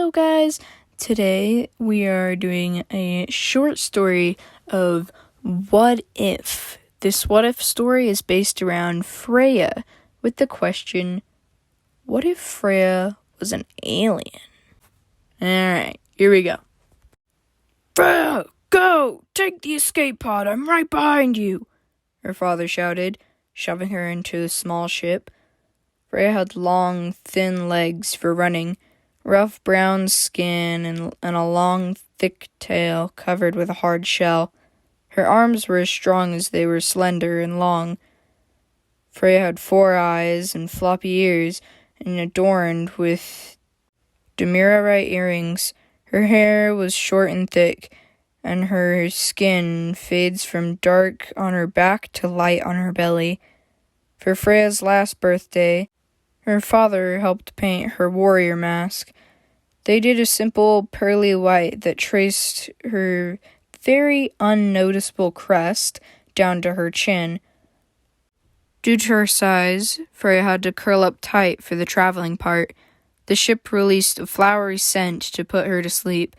Hello guys! Today we are doing a short story of What If. This What If story is based around Freya with the question, what if Freya was an alien? Alright, here we go. Freya, go! Take the escape pod, I'm right behind you! Her father shouted, shoving her into the small ship. Freya had long, thin legs for running, rough brown skin, and a long, thick tail covered with a hard shell. Her arms were as strong as they were slender and long. Freya had 4 eyes and floppy ears, and adorned with demerarite earrings. Her hair was short and thick, and her skin fades from dark on her back to light on her belly. For Freya's last birthday, her father helped paint her warrior mask. They did a simple pearly white that traced her very unnoticeable crest down to her chin. Due to her size, Freya had to curl up tight for the traveling part. The ship released a flowery scent to put her to sleep.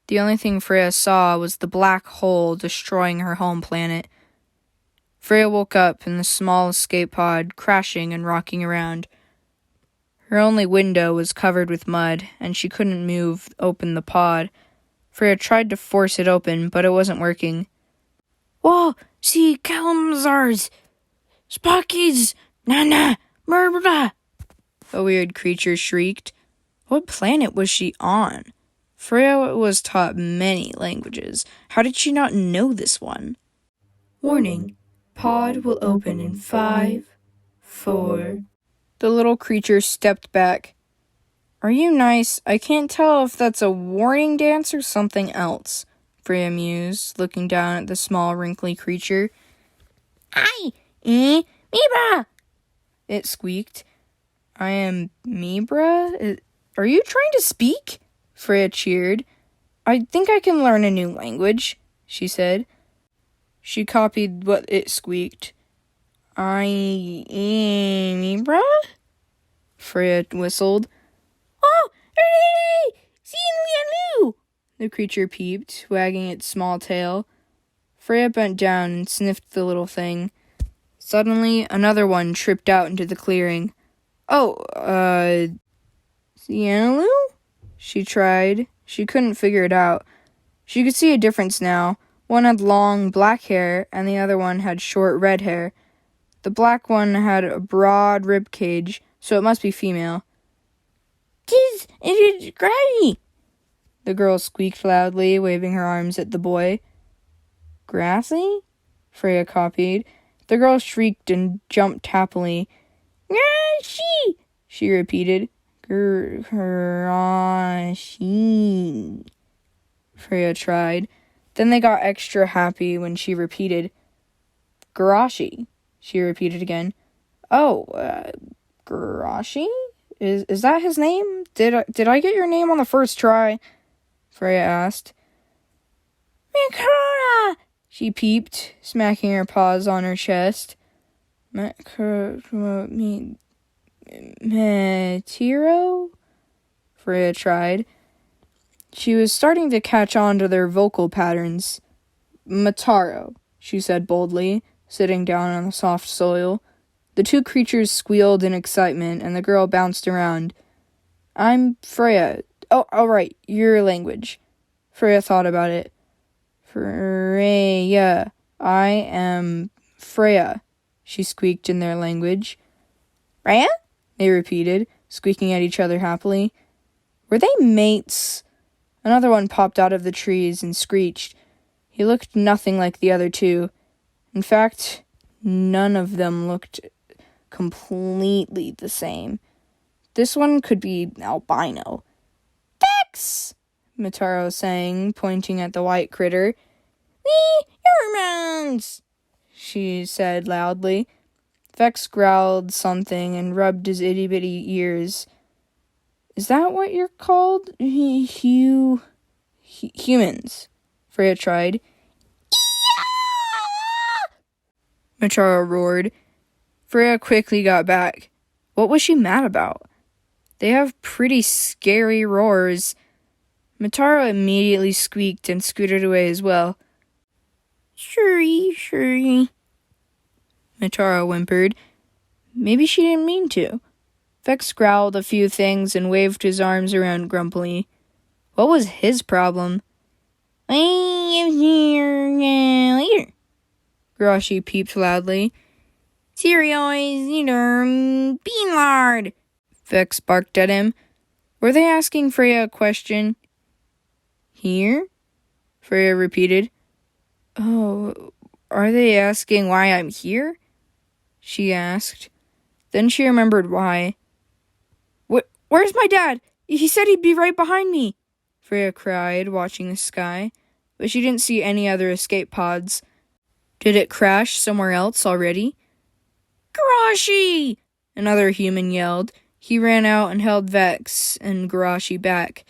The only thing Freya saw was the black hole destroying her home planet. Freya woke up in the small escape pod, crashing and rocking around. Her only window was covered with mud, and she couldn't open the pod. Freya tried to force it open, but it wasn't working. "Whoa, see Kalimazars! Spockies! Nana! Murda!" a weird creature shrieked. What planet was she on? Freya was taught many languages. How did she not know this one? Warning. Pod will open in 5, 4... The little creature stepped back. "Are you nice? I can't tell if that's a warning dance or something else," Freya mused, looking down at the small, wrinkly creature. Mibra! It squeaked. "I am Mibra? Are you trying to speak?" Freya cheered. "I think I can learn a new language," she said. She copied what it squeaked. "I am Mibra?" Freya whistled. "Oh, hooray! See you, the creature peeped, wagging its small tail. Freya bent down and sniffed the little thing. Suddenly, another one tripped out into the clearing. Cianaloo? She tried. She couldn't figure it out. She could see a difference now. One had long black hair, and the other one had short red hair. The black one had a broad rib cage, so it must be female. It's Granny!" The girl squeaked loudly, waving her arms at the boy. "Grassy?" Freya copied. The girl shrieked and jumped happily. "Grassy!" she repeated. Grassy. Freya tried. Then they got extra happy when she repeated. "Garashi," she repeated again. Garashi? Is that his name? Did I get your name on the first try?" Freya asked. "Makara!" she peeped, smacking her paws on her chest. Metiro? Freya tried. She was starting to catch on to their vocal patterns. "Mataro," she said boldly, sitting down on the soft soil. The 2 creatures squealed in excitement, and the girl bounced around. "I'm Freya. Oh, all right, your language." Freya thought about it. "Freya. I am Freya," she squeaked in their language. "Freya?" they repeated, squeaking at each other happily. Were they mates? Another one popped out of the trees and screeched. He looked nothing like the other 2. In fact, none of them looked completely the same. This one could be albino. "Vex!" Mataro sang, pointing at the white critter. "We humans!" she said loudly. Vex growled something and rubbed his itty-bitty ears. "Is that what you're called? Humans," Freya tried. Mataro roared. Freya quickly got back. What was she mad about? They have pretty scary roars. Mataro immediately squeaked and scooted away as well. Sorry. Mataro whimpered. Maybe she didn't mean to. Vex growled a few things and waved his arms around grumpily. What was his problem? I am here later. Garashi peeped loudly. Cereal is either bean lard. Vex barked at him. Were they asking Freya a question? Here? Freya repeated. Oh, are they asking why I'm here? She asked. Then she remembered why. Where's my dad? He said he'd be right behind me, Freya cried, watching the sky, but she didn't see any other escape pods. Did it crash somewhere else already? Garashi! Another human yelled. He ran out and held Vex and Garashi back.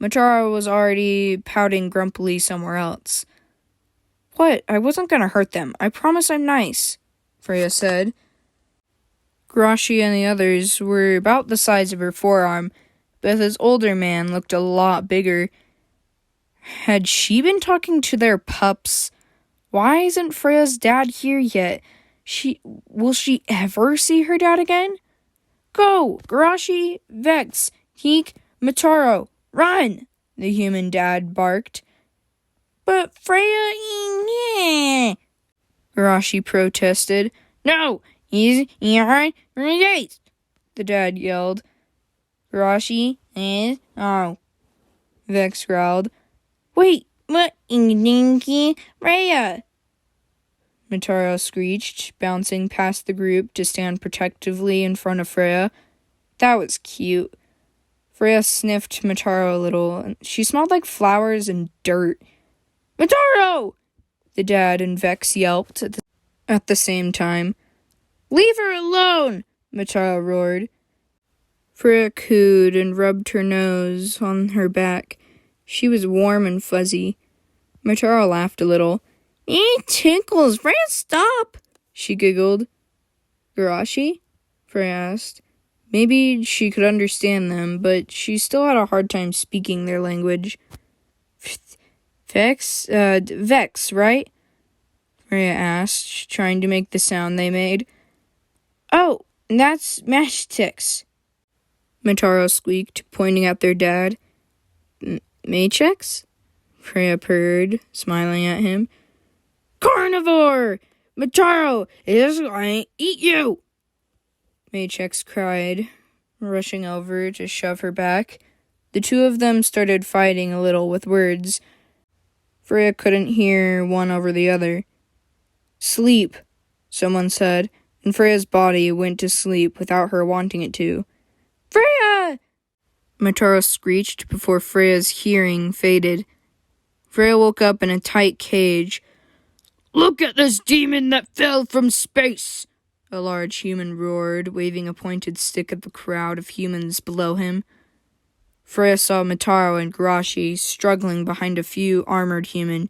Mataro was already pouting grumpily somewhere else. What? I wasn't going to hurt them. I promise I'm nice, Freya said. Garashi and the others were about the size of her forearm, but this older man looked a lot bigger. Had she been talking to their pups? Why isn't Freya's dad here yet? Will she ever see her dad again? Go, Garashi, Vex, Heek, Mataro, run! The human dad barked. But Freya, yeah, Garashi protested. No, he's right, the dad yelled. Garashi is Vex growled. Wait, what dinky Freya? Mataro screeched, bouncing past the group to stand protectively in front of Freya. That was cute. Freya sniffed Mataro a little. She smelled like flowers and dirt. Mataro! The dad and Vex yelped at the same time. Leave her alone! Mataro roared. Freya cooed and rubbed her nose on her back. She was warm and fuzzy. Mataro laughed a little. It tickles. Freya, stop! She giggled. Garashi? Freya asked. Maybe she could understand them, but she still had a hard time speaking their language. Vex, right? Freya asked, trying to make the sound they made. Oh, that's mash ticks, Mataro squeaked, pointing at their dad. Maychex? Freya purred, smiling at him. Carnivore! Mataro is going to eat you! Maychex cried, rushing over to shove her back. The two of them started fighting a little with words. Freya couldn't hear one over the other. Sleep, someone said, and Freya's body went to sleep without her wanting it to. Freya! Mataro screeched before Freya's hearing faded. Freya woke up in a tight cage. Look at this demon that fell from space! A large human roared, waving a pointed stick at the crowd of humans below him. Freya saw Mataro and Garashi struggling behind a few armored human.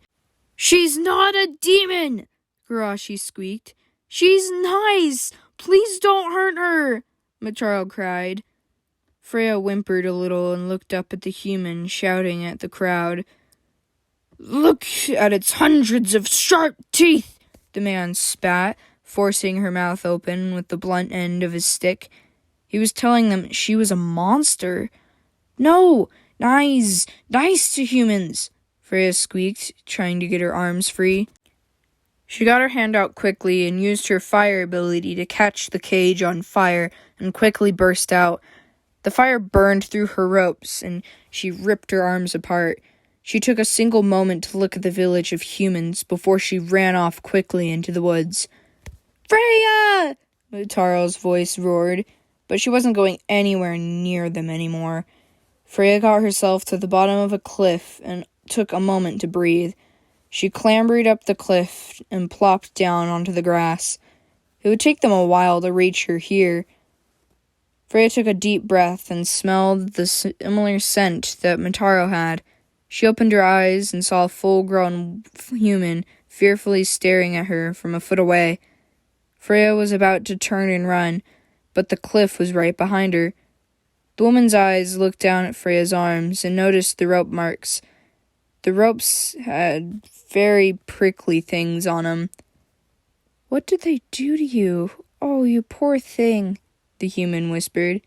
She's not a demon! Garashi squeaked. She's nice! Please don't hurt her! Mataro cried. Freya whimpered a little and looked up at the human, shouting at the crowd. Look at its hundreds of sharp teeth! The man spat, forcing her mouth open with the blunt end of his stick. He was telling them she was a monster. No, nice to humans, Freya squeaked, trying to get her arms free. She got her hand out quickly and used her fire ability to catch the cage on fire and quickly burst out. The fire burned through her ropes, and she ripped her arms apart. She took a single moment to look at the village of humans before she ran off quickly into the woods. Freya! Mataro's voice roared, but she wasn't going anywhere near them anymore. Freya got herself to the bottom of a cliff and took a moment to breathe. She clambered up the cliff and plopped down onto the grass. It would take them a while to reach her here. Freya took a deep breath and smelled the similar scent that Mataro had. She opened her eyes and saw a full-grown human fearfully staring at her from a foot away. Freya was about to turn and run, but the cliff was right behind her. The The woman's eyes looked down at Freya's arms and noticed the rope marks. The ropes had very prickly things on them. "What did they do to you? Oh, you poor thing," the human whispered.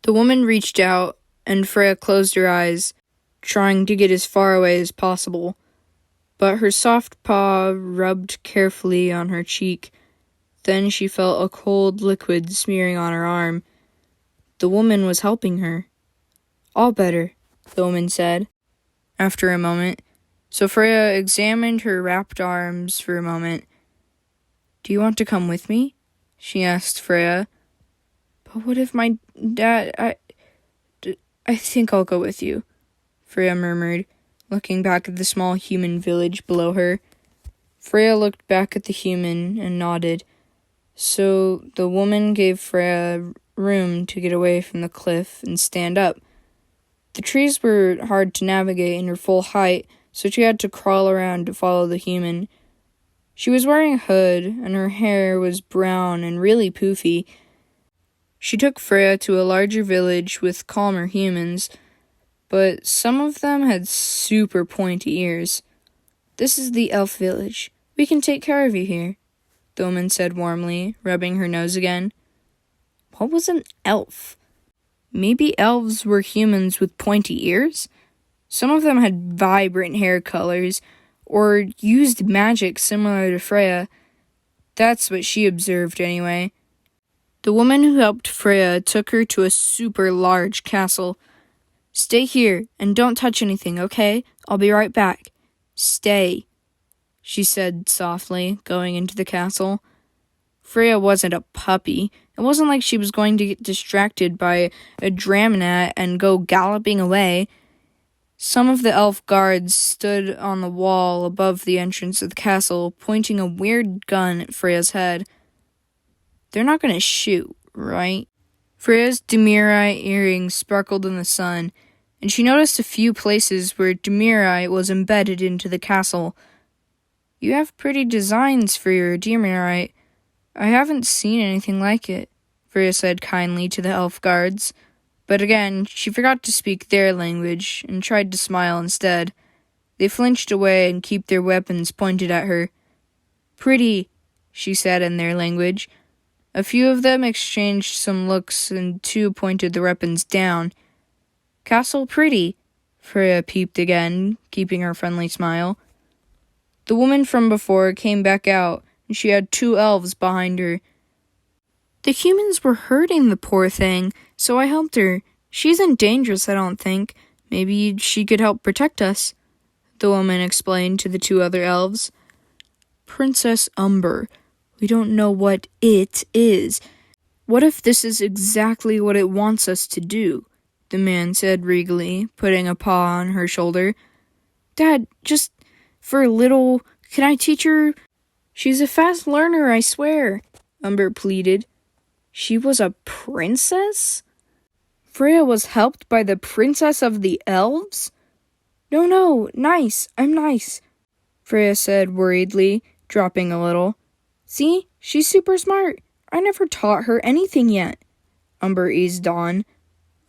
The woman reached out, and Freya closed her eyes, trying to get as far away as possible. But her soft paw rubbed carefully on her cheek. Then she felt a cold liquid smearing on her arm. The woman was helping her. "All better," the woman said, after a moment. So Freya examined her wrapped arms for a moment. "Do you want to come with me?" she asked Freya. "But what if my dad... I think I'll go with you," Freya murmured, looking back at the small human village below her. Freya looked back at the human and nodded. So the woman gave Freya room to get away from the cliff and stand up. The trees were hard to navigate in her full height, so she had to crawl around to follow the human. She was wearing a hood, and her hair was brown and really poofy. She took Freya to a larger village with calmer humans, but some of them had super pointy ears. "This is the elf village. We can take care of you here," the woman said warmly, rubbing her nose again. What was an elf? Maybe elves were humans with pointy ears? Some of them had vibrant hair colors, or used magic similar to Freya. That's what she observed anyway. The woman who helped Freya took her to a super large castle. "Stay here, and don't touch anything, okay? I'll be right back." "Stay," she said softly, going into the castle. Freya wasn't a puppy. It wasn't like she was going to get distracted by a dramonette and go galloping away. Some of the elf guards stood on the wall above the entrance of the castle, pointing a weird gun at Freya's head. "They're not going to shoot, right?" Freya's demurite earrings sparkled in the sun, and she noticed a few places where demurite was embedded into the castle. "You have pretty designs for your demurite. I haven't seen anything like it," Freya said kindly to the elf guards. But again, she forgot to speak their language and tried to smile instead. They flinched away and kept their weapons pointed at her. "Pretty," she said in their language. A few of them exchanged some looks, and 2 pointed their weapons down. "Castle pretty," Freya peeped again, keeping her friendly smile. The woman from before came back out, and she had 2 elves behind her. "The humans were hurting the poor thing, so I helped her. She isn't dangerous, I don't think. Maybe she could help protect us," the woman explained to the 2 other elves. "Princess Umber. We don't know what it is. What if this is exactly what it wants us to do?" the man said regally, putting a paw on her shoulder. "Dad, just for a little, can I teach her? She's a fast learner, I swear," Umber pleaded. She was a princess? Freya was helped by the princess of the elves? No, nice, I'm nice," Freya said worriedly, dropping a little. "See, she's super smart. I never taught her anything yet," Umber eased on.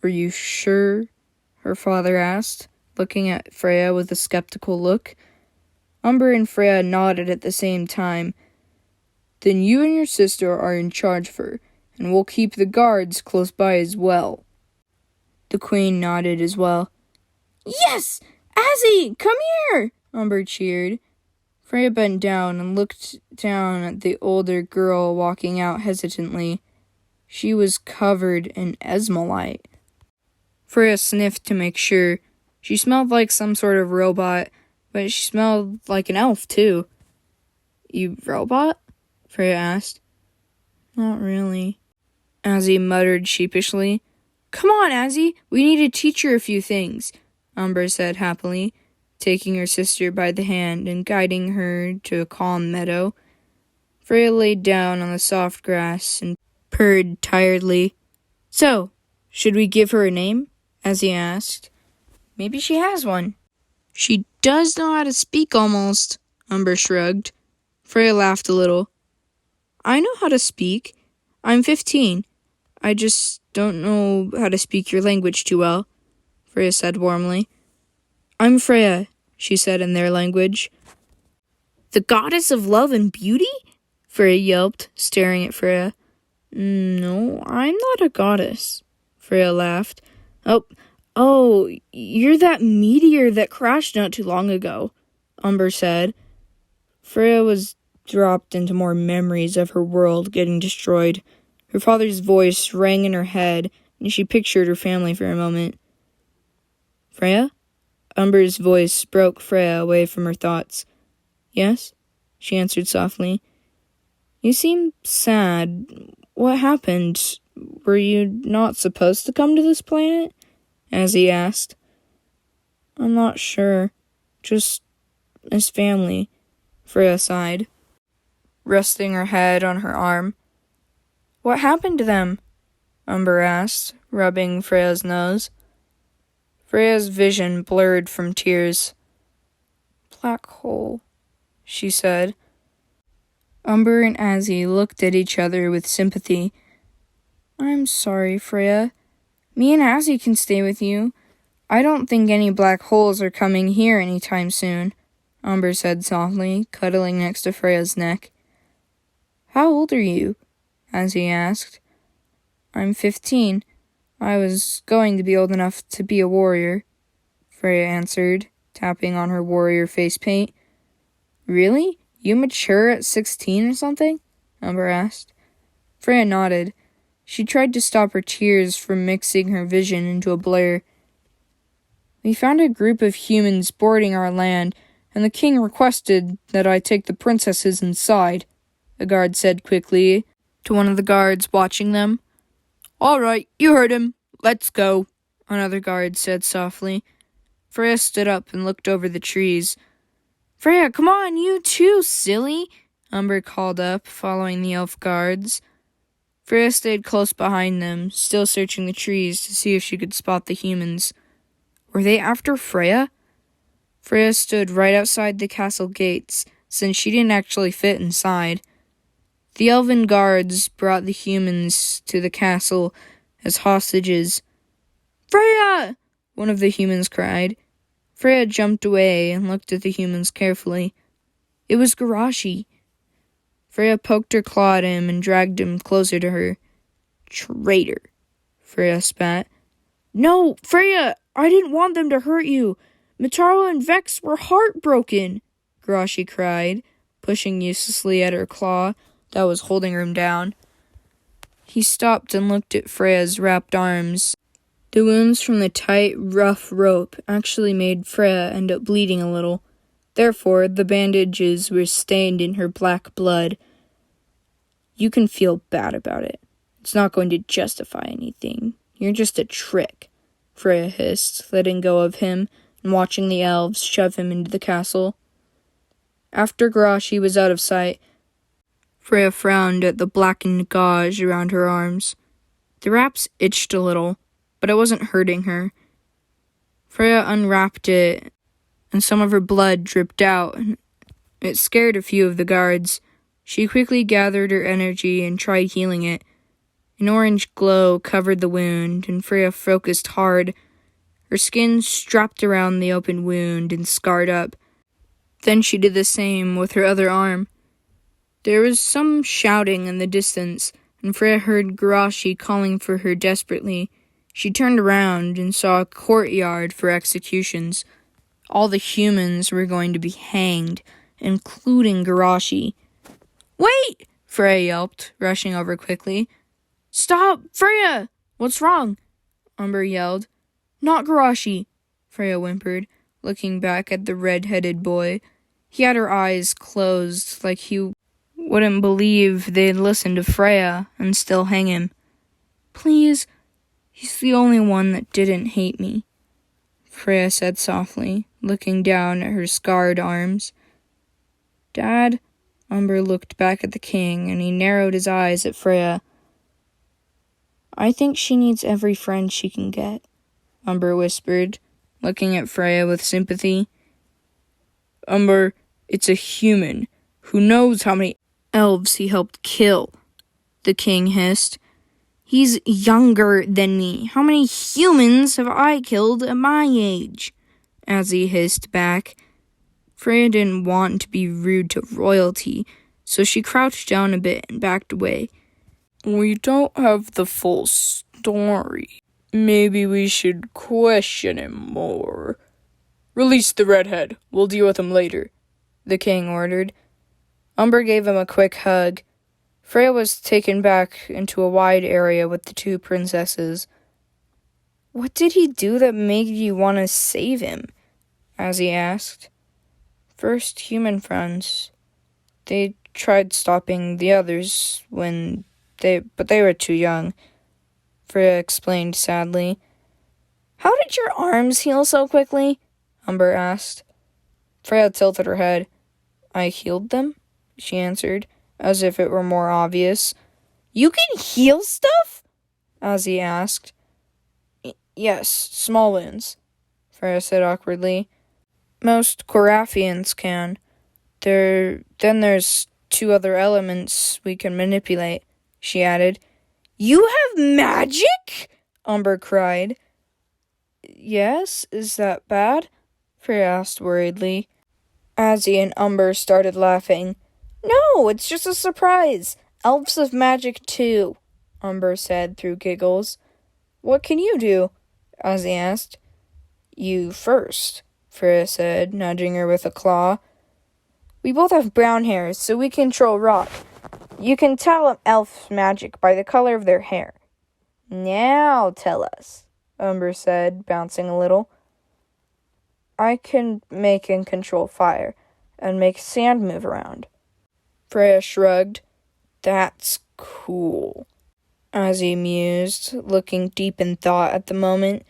"Are you sure?" her father asked, looking at Freya with a skeptical look. Umber and Freya nodded at the same time. "Then you and your sister are in charge of her, and we'll keep the guards close by as well." The queen nodded as well. "Yes! Azzy, come here!" Umber cheered. Freya bent down and looked down at the older girl walking out hesitantly. She was covered in esmolite. Freya sniffed to make sure. She smelled like some sort of robot, but she smelled like an elf, too. "You robot?" Freya asked. "Not really," Azzy muttered sheepishly. "Come on, Azzy, we need to teach her a few things," Umber said happily, taking her sister by the hand and guiding her to a calm meadow. Freya laid down on the soft grass and purred tiredly. "So, should we give her a name?" Azzy asked. "Maybe she has one." "She does know how to speak almost," Umber shrugged. Freya laughed a little. "I know how to speak. I'm 15. I just don't know how to speak your language too well," Freya said warmly. "I'm Freya," she said in their language. "The goddess of love and beauty?" Freya yelped, staring at Freya. "No, I'm not a goddess," Freya laughed. Oh, you're that meteor that crashed not too long ago," Umber said. Freya was dropped into more memories of her world getting destroyed. Her father's voice rang in her head, and she pictured her family for a moment. "Freya?" Umber's voice broke Freya away from her thoughts. "Yes?" she answered softly. "You seem sad. What happened? Were you not supposed to come to this planet?" as he asked. "I'm not sure. Just his family," Freya sighed, resting her head on her arm. "What happened to them?" Umber asked, rubbing Freya's nose. Freya's vision blurred from tears. "Black hole," she said. Umber and Azzy looked at each other with sympathy. "I'm sorry, Freya. Me and Azzy can stay with you. I don't think any black holes are coming here anytime soon," Umber said softly, cuddling next to Freya's neck. "How old are you?" Azzy asked. "I'm 15. I was going to be old enough to be a warrior," Freya answered, tapping on her warrior face paint. "Really? You mature at 16 or something?" Umber asked. Freya nodded. She tried to stop her tears from mixing her vision into a blur. "We found a group of humans boarding our land, and the king requested that I take the princesses inside," a guard said quickly to one of the guards watching them. "All right, you heard him. Let's go," another guard said softly. Freya stood up and looked over the trees. "Freya, come on, you too, silly," Umber called up, following the elf guards. Freya stayed close behind them, still searching the trees to see if she could spot the humans. Were they after Freya? Freya stood right outside the castle gates, since she didn't actually fit inside. The elven guards brought the humans to the castle as hostages. "Freya!" one of the humans cried. Freya jumped away and looked at the humans carefully. It was Garashi. Freya poked her claw at him and dragged him closer to her. "Traitor," Freya spat. "No, Freya! I didn't want them to hurt you. Mitaro and Vex were heartbroken," Garashi cried, pushing uselessly at her claw that was holding him down. He stopped and looked at Freya's wrapped arms. The wounds from the tight, rough rope actually made Freya end up bleeding a little. Therefore, the bandages were stained in her black blood. "You can feel bad about it. It's not going to justify anything. You're just a trick," Freya hissed, letting go of him and watching the elves shove him into the castle. After Garashi was out of sight, Freya frowned at the blackened gauze around her arms. The wraps itched a little, but it wasn't hurting her. Freya unwrapped it, and some of her blood dripped out. It scared a few of the guards. She quickly gathered her energy and tried healing it. An orange glow covered the wound, and Freya focused hard. Her skin strapped around the open wound and scarred up. Then she did the same with her other arm. There was some shouting in the distance, and Freya heard Garashi calling for her desperately. She turned around and saw a courtyard for executions. All the humans were going to be hanged, including Garashi. "Wait!" Freya yelped, rushing over quickly. "Stop! Freya! What's wrong?" Umber yelled. "Not Garashi," Freya whimpered, looking back at the red-headed boy. He had her eyes closed, like he wouldn't believe they'd listen to Freya and still hang him. "Please, he's the only one that didn't hate me," Freya said softly, looking down at her scarred arms. "Dad?" Umber looked back at the king, and he narrowed his eyes at Freya. "I think she needs every friend she can get," Umber whispered, looking at Freya with sympathy. "Umber, it's a human. Who knows how many elves he helped kill?" the king hissed. He's younger than me. How many humans have I killed at my age? As he hissed back. Freya didn't want to be rude to royalty, so she crouched down a bit and backed away. We don't have the full story. Maybe we should question him more. Release the redhead. We'll deal with him later, the king ordered. Umber gave him a quick hug. Freya was taken back into a wide area with the two princesses. What did he do that made you want to save him? As he asked. First human friends. They tried stopping the others but they were too young, Freya explained sadly. How did your arms heal so quickly? Umber asked. Freya tilted her head. I healed them, she answered, as if it were more obvious. You can heal stuff? Ozzy asked. Yes, small wounds, Freya said awkwardly. Most Korafians can. Then there's 2 other elements we can manipulate, she added. You have magic? Umber cried. Yes, is that bad? Freya asked worriedly. Ozzy and Umber started laughing. No, it's just a surprise. Elves have magic too, Umber said through giggles. What can you do? Ozzy asked. You first, Freya said, nudging her with a claw. We both have brown hair, so we control rock. You can tell an elf's magic by the color of their hair. Now tell us, Umber said, bouncing a little. I can make and control fire, and make sand move around. Freya shrugged. That's cool, Ozzy mused, looking deep in thought at the moment.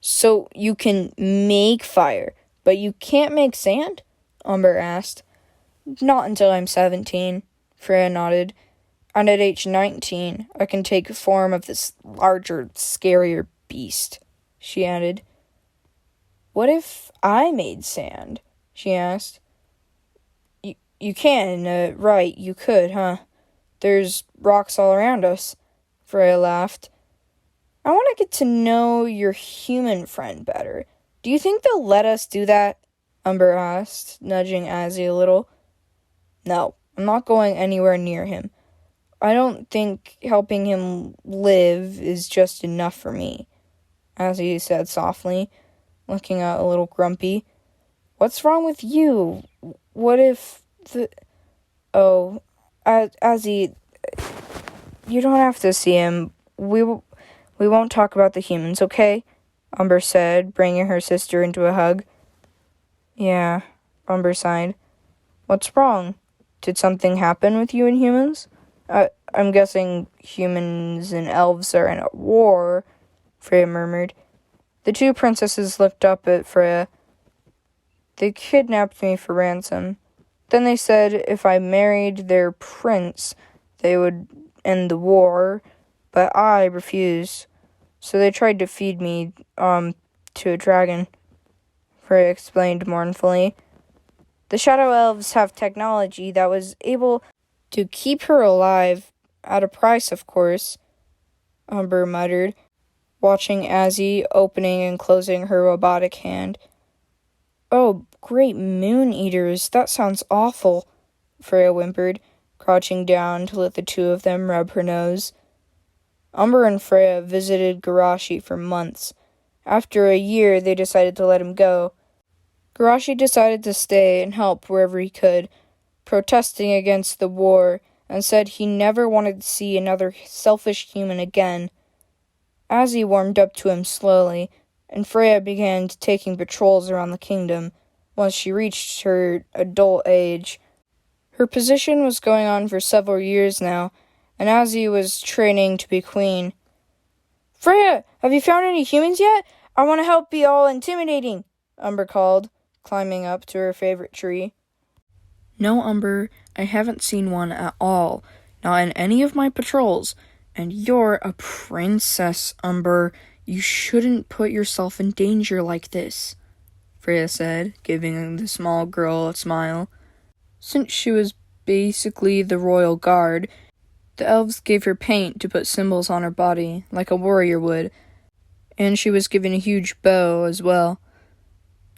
So you can make fire, but you can't make sand? Umber asked. Not until I'm 17, Freya nodded. And at age 19, I can take the form of this larger, scarier beast, she added. What if I made sand? She asked. You can, right, you could, huh? There's rocks all around us, Freya laughed. I want to get to know your human friend better. Do you think they'll let us do that? Umber asked, nudging Ozzy a little. No, I'm not going anywhere near him. I don't think helping him live is just enough for me, Ozzy said softly, looking a little grumpy. What's wrong with you? What if Oh, Ozzy, you don't have to see him. We won't talk about the humans, okay? Umber said, bringing her sister into a hug. Yeah, Umber sighed. What's wrong? Did something happen with you and humans? I'm guessing humans and elves are in a war, Freya murmured. The 2 princesses looked up at Freya. They kidnapped me for ransom. Then they said if I married their prince, they would end the war, but I refused. So they tried to feed me, to a dragon, Freya explained mournfully. The Shadow Elves have technology that was able to keep her alive, at a price, of course, Umber muttered, watching Ozzy opening and closing her robotic hand. Oh, great moon eaters, that sounds awful, Freya whimpered, crouching down to let the 2 of them rub her nose. Umber and Freya visited Garashi for months. After a year, they decided to let him go. Garashi decided to stay and help wherever he could, protesting against the war, and said he never wanted to see another selfish human again. Ozzy warmed up to him slowly, and Freya began taking patrols around the kingdom once she reached her adult age. Her position was going on for several years now, and Ozzy was training to be queen. Freya, have you found any humans yet? I want to help be all intimidating, Umber called, climbing up to her favorite tree. No, Umber, I haven't seen one at all, not in any of my patrols. And you're a princess, Umber. You shouldn't put yourself in danger like this, Freya said, giving the small girl a smile. Since she was basically the royal guard, The elves gave her paint to put symbols on her body, like a warrior would, and she was given a huge bow as well.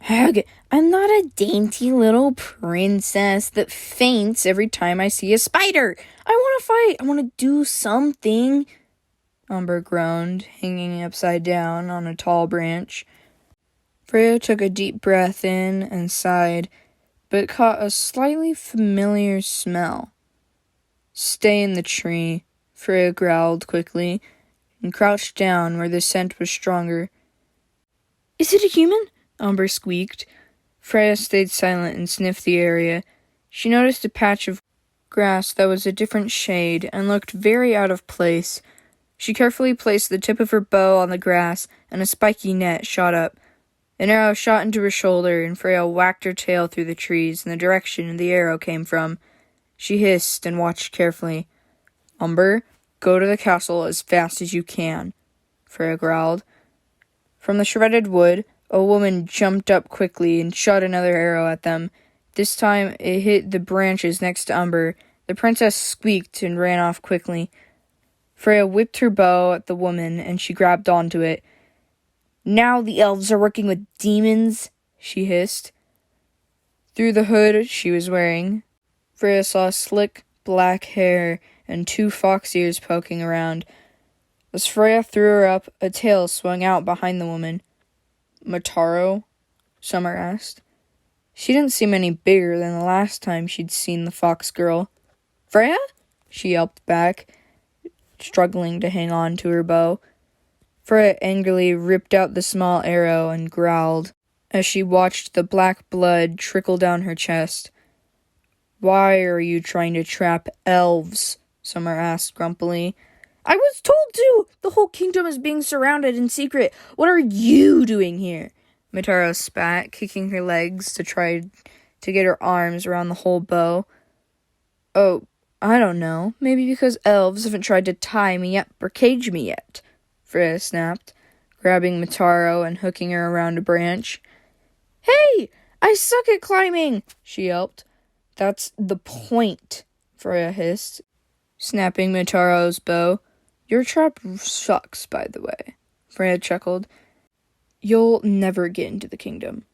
Hag, I'm not a dainty little princess that faints every time I see a spider. I want to fight. I want to do something, Umber groaned, hanging upside down on a tall branch. Freya took a deep breath in and sighed, but caught a slightly familiar smell. Stay in the tree, Freya growled quickly, and crouched down where the scent was stronger. Is it a human? Umber squeaked. Freya stayed silent and sniffed the area. She noticed a patch of grass that was a different shade and looked very out of place. She carefully placed the tip of her bow on the grass, and a spiky net shot up. An arrow shot into her shoulder, and Freya whacked her tail through the trees in the direction the arrow came from. She hissed and watched carefully. Umber, go to the castle as fast as you can, Freya growled. From the shredded wood, a woman jumped up quickly and shot another arrow at them. This time, it hit the branches next to Umber. The princess squeaked and ran off quickly. Freya whipped her bow at the woman, and she grabbed onto it. Now the elves are working with demons, she hissed. Through the hood she was wearing, Freya saw slick black hair and 2 fox ears poking around. As Freya threw her up, a tail swung out behind the woman. Mataro? Summer asked. She didn't seem any bigger than the last time she'd seen the fox girl. Freya? She yelped back, struggling to hang on to her bow. Freya angrily ripped out the small arrow and growled as she watched the black blood trickle down her chest. Why are you trying to trap elves? Summer asked grumpily. I was told to! The whole kingdom is being surrounded in secret. What are you doing here? Mataro spat, kicking her legs to try to get her arms around the whole bow. Oh, I don't know. Maybe because elves haven't tried to tie me up or cage me yet, Freya snapped, grabbing Mataro and hooking her around a branch. Hey! I suck at climbing! She yelped. That's the point, Freya hissed, snapping Mataro's bow. Your trap sucks, by the way, Freya chuckled. You'll never get into the kingdom.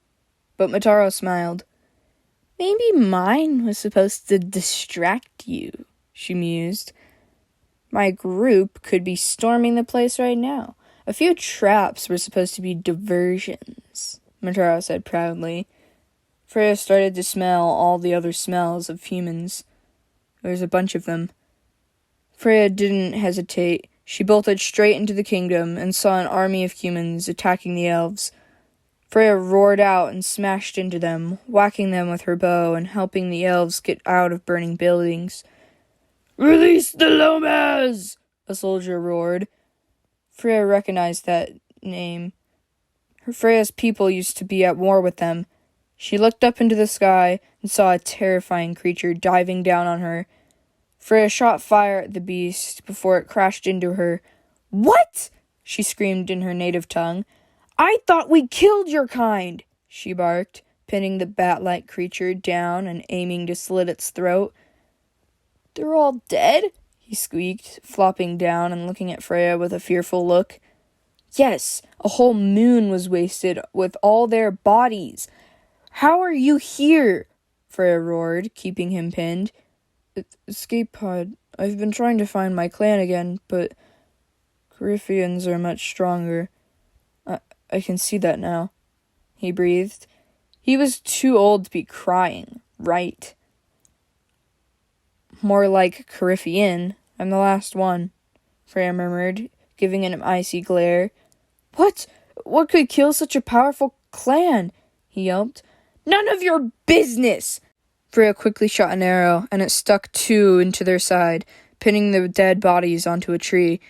But Mataro smiled. Maybe mine was supposed to distract you, she mused. My group could be storming the place right now. A few traps were supposed to be diversions, Mataro said proudly. Freya started to smell all the other smells of humans. There was a bunch of them. Freya didn't hesitate. She bolted straight into the kingdom and saw an army of humans attacking the elves. Freya roared out and smashed into them, whacking them with her bow and helping the elves get out of burning buildings. Release the Lomas! A soldier roared. Freya recognized that name. Freya's people used to be at war with them. She looked up into the sky and saw a terrifying creature diving down on her. Freya shot fire at the beast before it crashed into her. What? She screamed in her native tongue. I thought we killed your kind, she barked, pinning the bat-like creature down and aiming to slit its throat. They're all dead? He squeaked, flopping down and looking at Freya with a fearful look. Yes, a whole moon was wasted with all their bodies. How are you here? Freya roared, keeping him pinned. Escape pod. I've been trying to find my clan again, but Corypheans are much stronger. I can see that now, he breathed. He was too old to be crying, right? More like Coryphean. I'm the last one, Freya murmured, giving it an icy glare. What? What could kill such a powerful clan? He yelped. None of your business! Freya quickly shot an arrow, and it stuck 2 into their side, pinning the dead bodies onto a tree.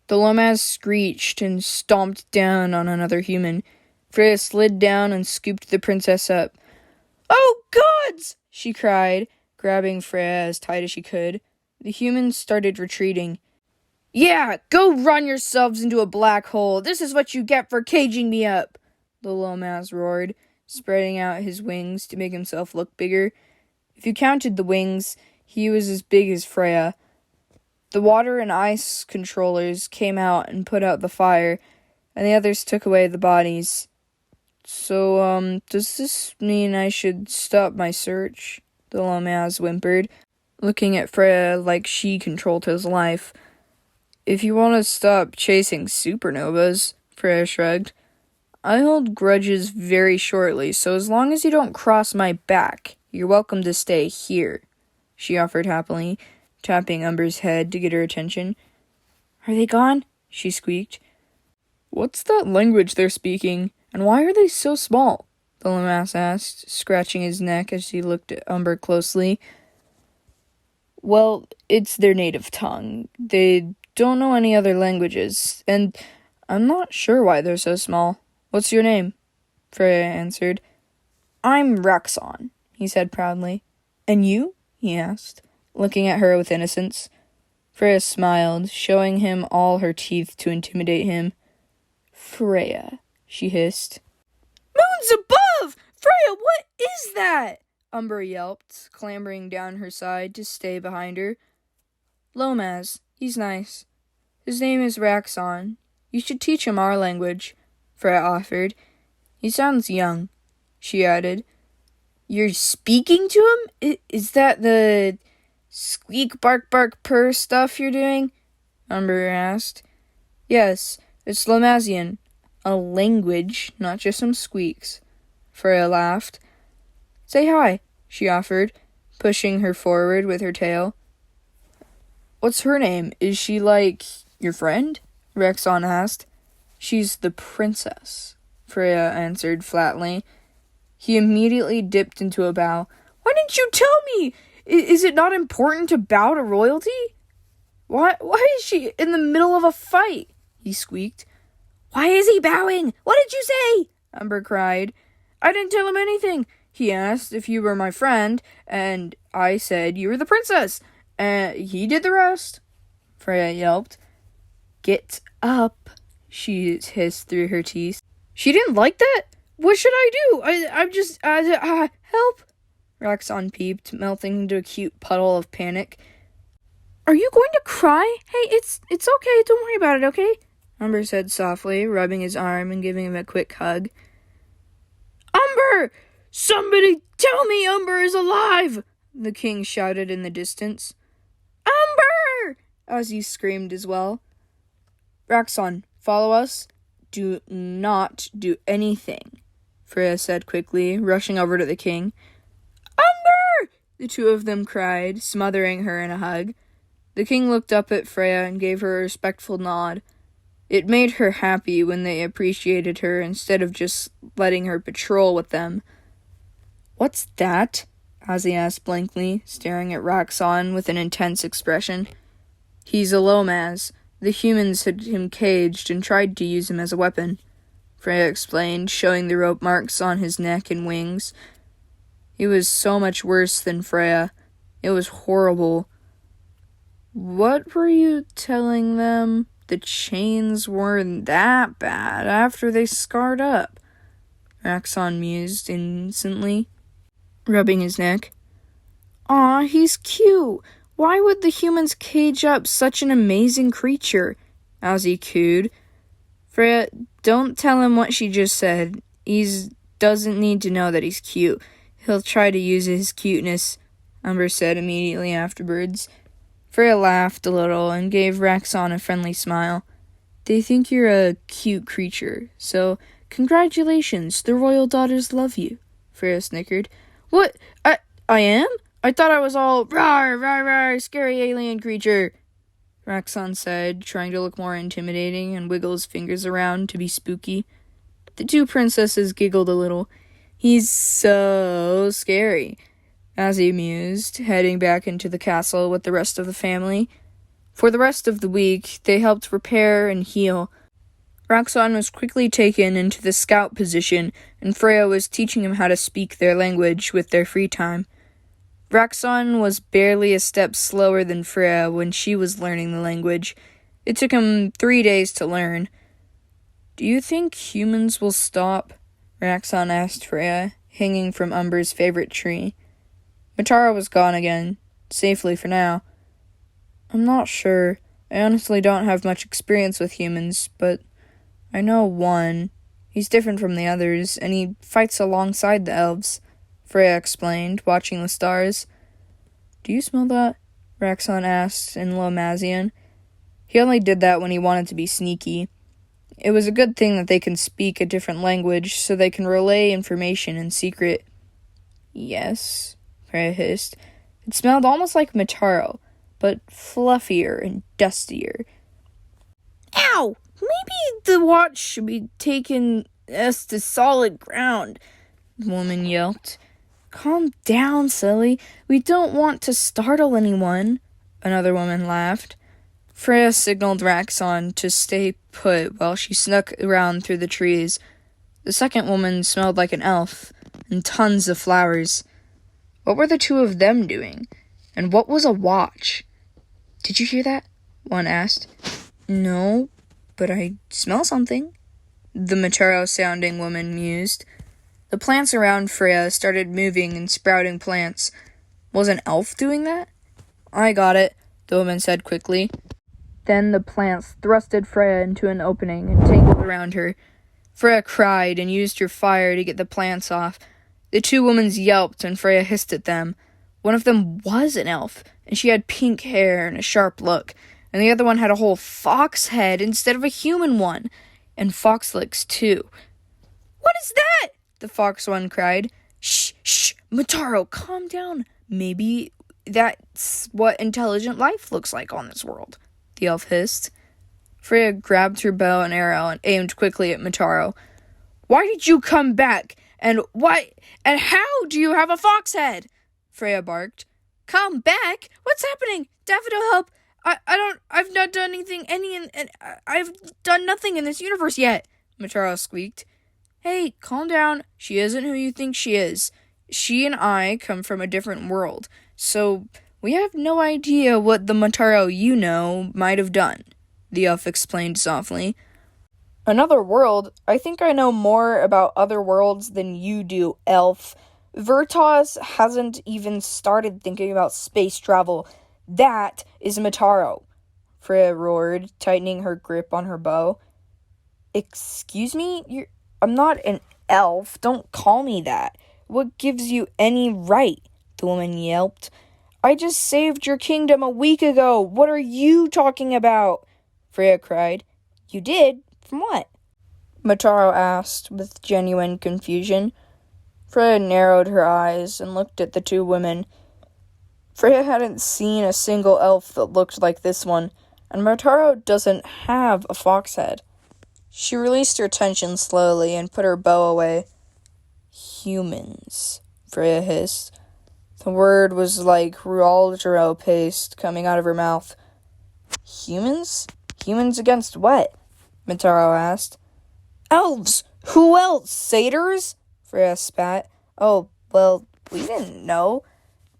The Lomas screeched and stomped down on another human. Freya slid down and scooped the princess up. Oh, gods! She cried, grabbing Freya as tight as she could. The humans started retreating. Yeah, go run yourselves into a black hole. This is what you get for caging me up, the Lomas roared, spreading out his wings to make himself look bigger. If you counted the wings, he was as big as Freya. The water and ice controllers came out and put out the fire, and the others took away the bodies. So, does this mean I should stop my search? The Lomaz whimpered, looking at Freya like she controlled his life. If you want to stop chasing supernovas, Freya shrugged. I hold grudges very shortly, so as long as you don't cross my back, you're welcome to stay here, she offered happily, tapping Umber's head to get her attention. Are they gone? She squeaked. What's that language they're speaking, and why are they so small? The Lomaz asked, scratching his neck as he looked at Umber closely. Well, it's their native tongue. They don't know any other languages, and I'm not sure why they're so small. What's your name? Freya answered. I'm Rexon, he said proudly. And you? He asked, looking at her with innocence. Freya smiled, showing him all her teeth to intimidate him. Freya, she hissed. Moons above! Freya, what is that? Umber yelped, clambering down her side to stay behind her. Lomaz, he's nice. His name is Raxon. You should teach him our language, Freya offered. He sounds young, she added. You're speaking to him? Is that the squeak, bark, bark, purr stuff you're doing? Umber asked. Yes, it's Lomazian. A language, not just some squeaks. Freya laughed. Say hi, she offered, pushing her forward with her tail. What's her name? Is she like your friend? Rexon asked. She's the princess, Freya answered flatly. He immediately dipped into a bow. Why didn't you tell me? Is it not important to bow to royalty? Why is she in the middle of a fight? He squeaked. Why is he bowing? What did you say? Umber cried. I didn't tell him anything. He asked if you were my friend, and I said you were the princess, and he did the rest. Freya yelped. Get up, she hissed through her teeth. She didn't like that? What should I do? I'm just, help? Roxanne peeped, melting into a cute puddle of panic. Are you going to cry? Hey, it's okay, don't worry about it, okay? Umber said softly, rubbing his arm and giving him a quick hug. Umber! Somebody tell me Umber is alive! The king shouted in the distance. Umber! Ozzy screamed as well. Raxon, follow us. Do not do anything, Freya said quickly, rushing over to the king. Umber! The two of them cried, smothering her in a hug. The king looked up at Freya and gave her a respectful nod. It made her happy when they appreciated her instead of just letting her patrol with them. What's that? Ozzy asked blankly, staring at Raxon with an intense expression. He's a Lomaz. The humans had him caged and tried to use him as a weapon, Freya explained, showing the rope marks on his neck and wings. He was so much worse than Freya. It was horrible. What were you telling them? The chains weren't that bad after they scarred up, Raxon mused innocently, rubbing his neck. Aw, he's cute. Why would the humans cage up such an amazing creature? Ozzy cooed. Freya, don't tell him what she just said. He doesn't need to know that he's cute. He'll try to use his cuteness, Umber said immediately afterwards. Freya laughed a little and gave Raxon a friendly smile. They think you're a cute creature, so congratulations, the royal daughters love you, Freya snickered. What? I am? I thought I was all rawr, rawr, rawr, scary alien creature, Raxon said, trying to look more intimidating and wiggle his fingers around to be spooky. The two princesses giggled a little. He's so scary, Ozzy mused, heading back into the castle with the rest of the family. For the rest of the week, they helped repair and heal. Raxon was quickly taken into the scout position, and Freya was teaching him how to speak their language with their free time. Raxon was barely a step slower than Freya when she was learning the language. It took him 3 days to learn. Do you think humans will stop? Raxon asked Freya, hanging from Umber's favorite tree. Matara was gone again, safely for now. I'm not sure. I honestly don't have much experience with humans, but I know one. He's different from the others, and he fights alongside the elves, Freya explained, watching the stars. Do you smell that? Raxon asked in Lomazian. He only did that when he wanted to be sneaky. It was a good thing that they can speak a different language, so they can relay information in secret. Yes, Freya hissed. It smelled almost like Mataro, but fluffier and dustier. Ow! Maybe the watch should be taking us to solid ground, the woman yelped. Calm down, silly. We don't want to startle anyone, another woman laughed. Freya signaled Raxon to stay put while she snuck around through the trees. The second woman smelled like an elf, and tons of flowers. What were the two of them doing? And what was a watch? Did you hear that? One asked. No, but I smell something, the Mataro-sounding woman mused. The plants around Freya started moving and sprouting plants. Was an elf doing that? I got it, the woman said quickly. Then the plants thrusted Freya into an opening and tangled around her. Freya cried and used her fire to get the plants off. The two women yelped and Freya hissed at them. One of them was an elf, and she had pink hair and a sharp look, and the other one had a whole fox head instead of a human one, and fox licks too. What is that? The fox one cried. Shh, Mataro, calm down. Maybe that's what intelligent life looks like on this world, the elf hissed. Freya grabbed her bow and arrow and aimed quickly at Mataro. Why did you come back? And how do you have a fox head? Freya barked. Come back? What's happening? Daffodil, help! I've not done anything, I've done nothing in this universe yet, Mataro squeaked. Hey, calm down. She isn't who you think she is. She and I come from a different world, so we have no idea what the Mataro you know might have done, the elf explained softly. Another world? I think I know more about other worlds than you do, elf. Vertas hasn't even started thinking about space travel. That is Mataro, Freya roared, tightening her grip on her bow. Excuse me? I'm not an elf. Don't call me that. What gives you any right? The woman yelped. I just saved your kingdom a week ago. What are you talking about? Freya cried. You did? From what? Mataro asked with genuine confusion. Freya narrowed her eyes and looked at the two women. Freya hadn't seen a single elf that looked like this one, and Mataro doesn't have a fox head. She released her tension slowly and put her bow away. Humans, Freya hissed. The word was like Rualdro paste coming out of her mouth. Humans? Humans against what? Mataro asked. Elves! Who else? Satyrs? Freya spat. Oh, well, we didn't know.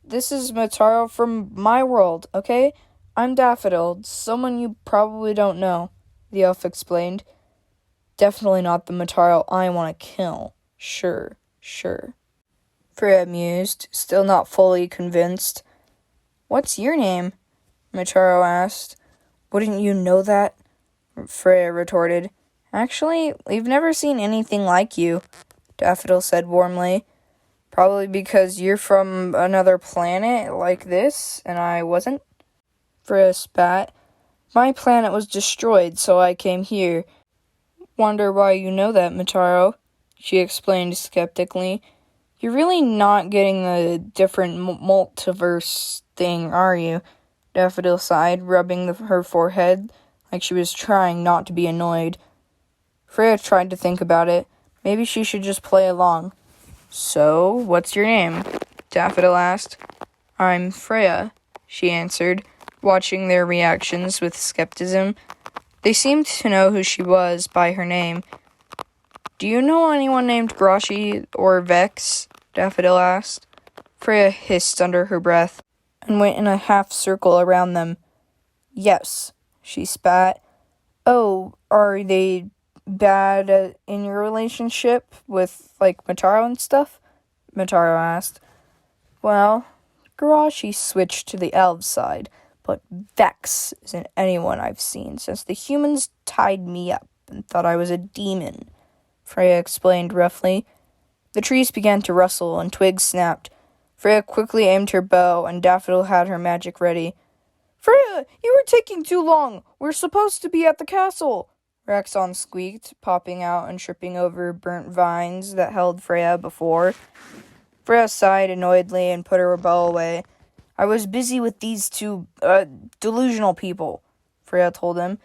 This is Mataro from my world, okay? I'm Daffodil, someone you probably don't know, the elf explained. Definitely not the Mataro I want to kill. Sure. Freya mused, still not fully convinced. What's your name? Mataro asked. Wouldn't you know that? Freya retorted. Actually, we've never seen anything like you, Daffodil said warmly. Probably because you're from another planet like this, and I wasn't? Freya spat. My planet was destroyed, so I came here. Wonder why you know that, Mataro, she explained skeptically. You're really not getting the different multiverse thing, are you? Daffodil sighed, rubbing her forehead like she was trying not to be annoyed. Freya tried to think about it. Maybe she should just play along. So, what's your name? Daffodil asked. I'm Freya, she answered, watching their reactions with skepticism. They seemed to know who she was by her name. Do you know anyone named Grashi or Vex? Daffodil asked. Freya hissed under her breath and went in a half circle around them. Yes, she spat. Oh, are they bad in your relationship with, Mataro and stuff? Mataro asked. Well, Garashi switched to the elves' side, but Vex isn't anyone I've seen since the humans tied me up and thought I was a demon," Freya explained roughly. The trees began to rustle and twigs snapped. Freya quickly aimed her bow, and Daffodil had her magic ready. "Freya, you were taking too long! We're supposed to be at the castle!" Raxon squeaked, popping out and tripping over burnt vines that held Freya before. Freya sighed annoyedly and put her bow away. "I was busy with these two, delusional people," Freya told him.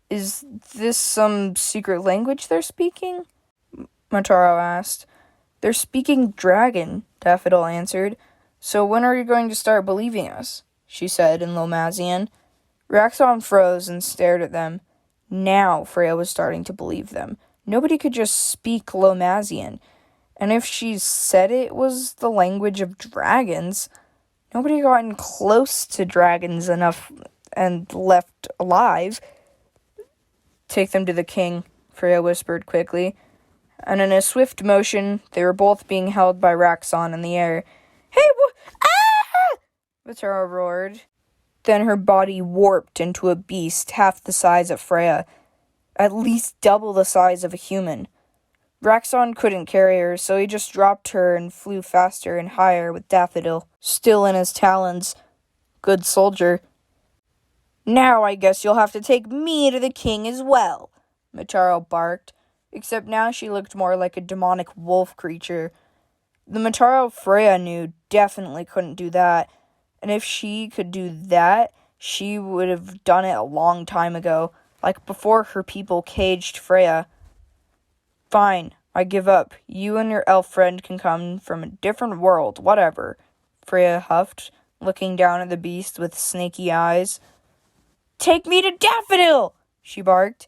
"Is this some secret language they're speaking?" Motaro asked. "They're speaking dragon," Daffodil answered. "So when are you going to start believing us?" she said in Lomazian. Raxon froze and stared at them. Now Freya was starting to believe them. Nobody could just speak Lomazian. And if she said it was the language of dragons, nobody had gotten close to dragons enough and left alive. "Take them to the king," Freya whispered quickly. And in a swift motion, they were both being held by Raxon in the air. "Hey, ah!" Vatara roared. Then her body warped into a beast half the size of Freya, at least double the size of a human. Raxon couldn't carry her, so he just dropped her and flew faster and higher with Daffodil still in his talons. Good soldier. "Now I guess you'll have to take me to the king as well," Motaro barked, except now she looked more like a demonic wolf creature. The Motaro Freya knew definitely couldn't do that, and if she could do that, she would have done it a long time ago, like before her people caged Freya. "Fine, I give up. You and your elf friend can come from a different world, whatever," Freya huffed, looking down at the beast with snaky eyes. "Take me to Daffodil!" she barked.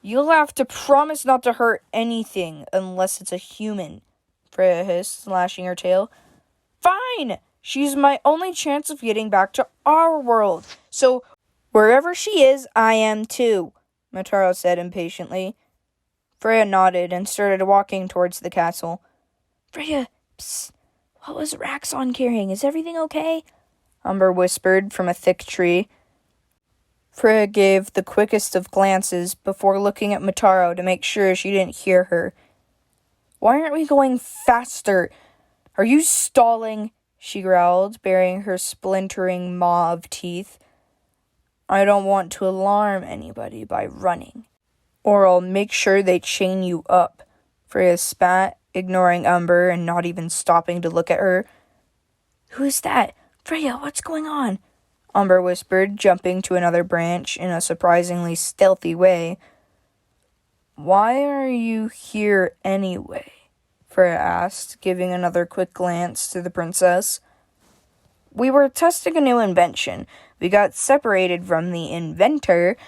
"You'll have to promise not to hurt anything unless it's a human," Freya hissed, slashing her tail. "Fine! She's my only chance of getting back to our world, so wherever she is, I am too," Motaro said impatiently. Freya nodded and started walking towards the castle. "Freya, psst, what was Raxon carrying? Is everything okay?" Umber whispered from a thick tree. Freya gave the quickest of glances before looking at Motaro to make sure she didn't hear her. "Why aren't we going faster? Are you stalling?" she growled, baring her splintering maw of teeth. "I don't want to alarm anybody by running, or I'll make sure they chain you up," Freya spat, ignoring Umber and not even stopping to look at her. "Who's that? Freya, what's going on?" Umber whispered, jumping to another branch in a surprisingly stealthy way. "Why are you here anyway?" Freya asked, giving another quick glance to the princess. "We were testing a new invention. We got separated from the inventor,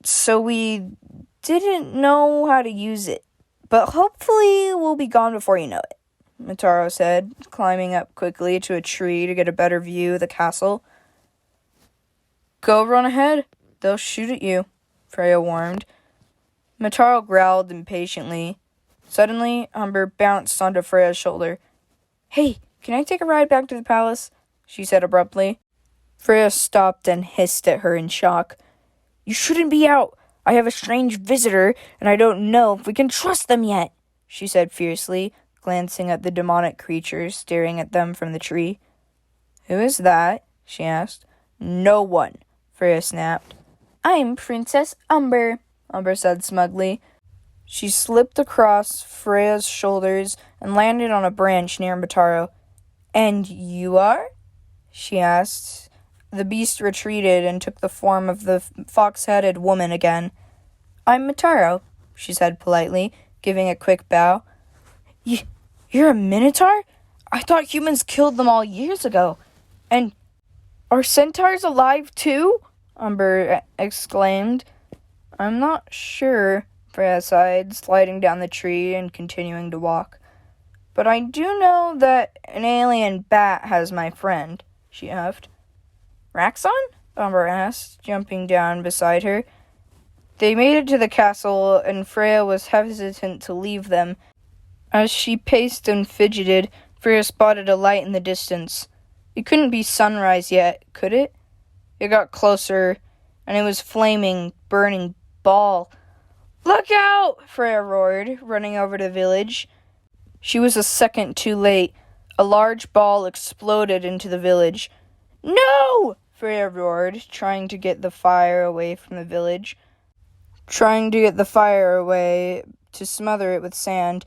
so we didn't know how to use it. But hopefully we'll be gone before you know it," Motaro said, climbing up quickly to a tree to get a better view of the castle. "Go run ahead. They'll shoot at you," Freya warned. Motaro growled impatiently. Suddenly, Umber bounced onto Freya's shoulder. "Hey, can I take a ride back to the palace?" she said abruptly. Freya stopped and hissed at her in shock. "You shouldn't be out. I have a strange visitor, and I don't know if we can trust them yet," she said fiercely, glancing at the demonic creature staring at them from the tree. "Who is that?" she asked. "No one," Freya snapped. "I'm Princess Umber," Umber said smugly. She slipped across Freya's shoulders and landed on a branch near Motaro. "And you are?" she asked. The beast retreated and took the form of the fox-headed woman again. "I'm Motaro," she said politely, giving a quick bow. You're a minotaur? I thought humans killed them all years ago. And are centaurs alive too?" Umber exclaimed. "I'm not sure," Freya sighed, sliding down the tree and continuing to walk. "But I do know that an alien bat has my friend," she huffed. "Raxon?" Umber asked, jumping down beside her. They made it to the castle, and Freya was hesitant to leave them. As she paced and fidgeted, Freya spotted a light in the distance. It couldn't be sunrise yet, could it? It got closer, and it was flaming, burning ball. "Look out!" Freya roared, running over to the village. She was a second too late. A large ball exploded into the village. "No!" Freya roared, trying to get the fire away from the village. Trying to get the fire away to smother it with sand.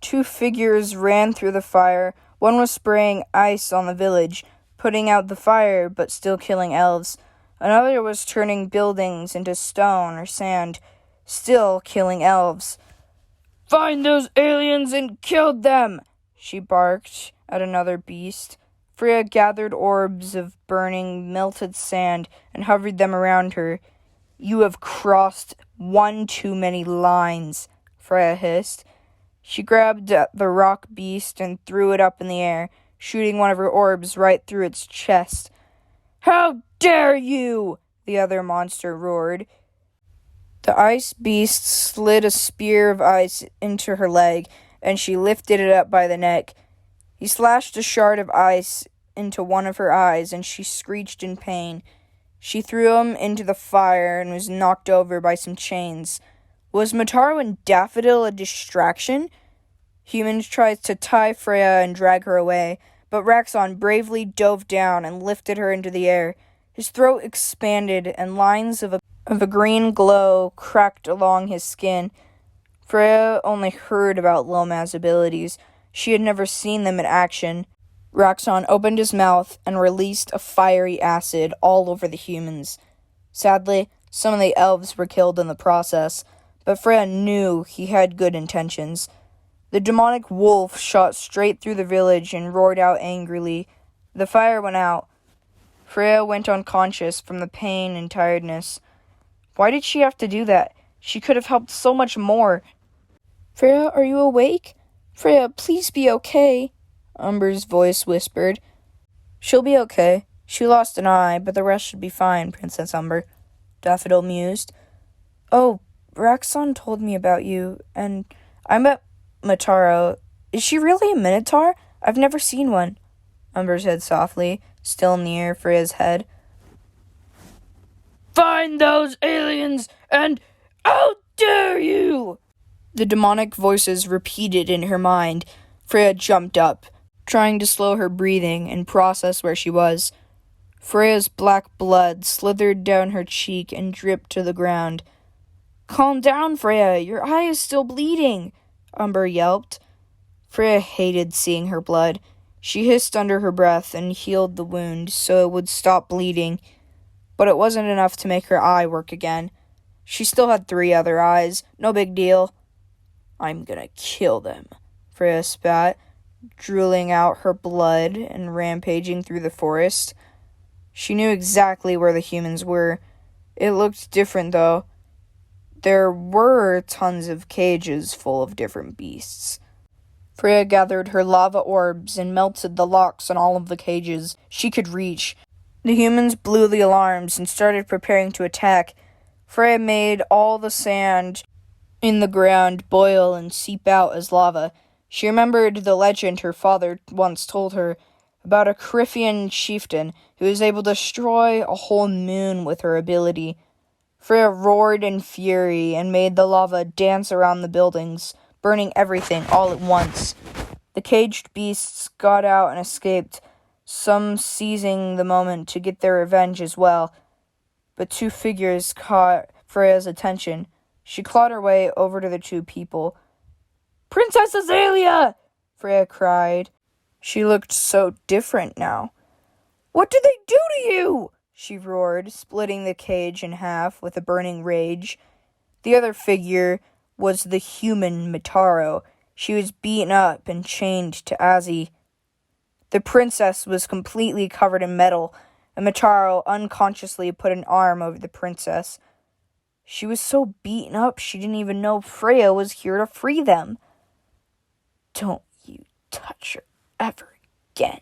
Two figures ran through the fire. One was spraying ice on the village, putting out the fire but still killing elves. Another was turning buildings into stone or sand, still killing elves. "Find those aliens and kill them!" she barked at another beast. Freya gathered orbs of burning, melted sand and hovered them around her. "You have crossed one too many lines," Freya hissed. She grabbed at the rock beast and threw it up in the air, shooting one of her orbs right through its chest. "How dare you!" the other monster roared. The ice beast slid a spear of ice into her leg, and she lifted it up by the neck. He slashed a shard of ice into one of her eyes, and she screeched in pain. She threw him into the fire and was knocked over by some chains. Was Motaro and Daffodil a distraction? Humans tried to tie Freya and drag her away, but Raxon bravely dove down and lifted her into the air. His throat expanded, and lines of a green glow cracked along his skin. Freya only heard about Lomaz's abilities. She had never seen them in action. Raxon opened his mouth and released a fiery acid all over the humans. Sadly, some of the elves were killed in the process, but Freya knew he had good intentions. The demonic wolf shot straight through the village and roared out angrily. The fire went out. Freya went unconscious from the pain and tiredness. Why did she have to do that? She could have helped so much more. "Freya, are you awake? Freya, please be okay," Umber's voice whispered. "She'll be okay. She lost an eye, but the rest should be fine, Princess Umber," Daffodil mused. "Oh, Raxon told me about you, and I met Motaro. Is she really a minotaur? I've never seen one," Umber said softly, still near Freya's head. "Find those aliens, and how dare you!" The demonic voices repeated in her mind. Freya jumped up, trying to slow her breathing and process where she was. Freya's black blood slithered down her cheek and dripped to the ground. "Calm down, Freya. Your eye is still bleeding," Umber yelped. Freya hated seeing her blood. She hissed under her breath and healed the wound so it would stop bleeding. But it wasn't enough to make her eye work again. She still had 3 other eyes. No big deal. "I'm gonna kill them," Freya spat, drooling out her blood and rampaging through the forest. She knew exactly where the humans were. It looked different, though. There were tons of cages full of different beasts. Freya gathered her lava orbs and melted the locks on all of the cages she could reach. The humans blew the alarms and started preparing to attack. Freya made all the sand in the ground boil and seep out as lava. She remembered the legend her father once told her about a Crifian chieftain who was able to destroy a whole moon with her ability. Freya roared in fury and made the lava dance around the buildings, burning everything all at once. The caged beasts got out and escaped, some seizing the moment to get their revenge as well. But 2 figures caught Freya's attention. She clawed her way over to the 2 people. "Princess Azalea!" Freya cried. She looked so different now. "What did they do to you?" she roared, splitting the cage in half with a burning rage. The other figure was the human Motaro. She was beaten up and chained to Azzy. The princess was completely covered in metal, and Motaro unconsciously put an arm over the princess. She was so beaten up she didn't even know Freya was here to free them. "Don't you touch her ever again,"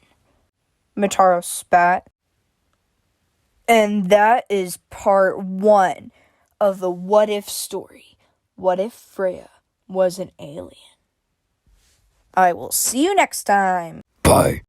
Motaro spat. And that is part 1 of the What If story. What if Freya was an alien? I will see you next time. Bye.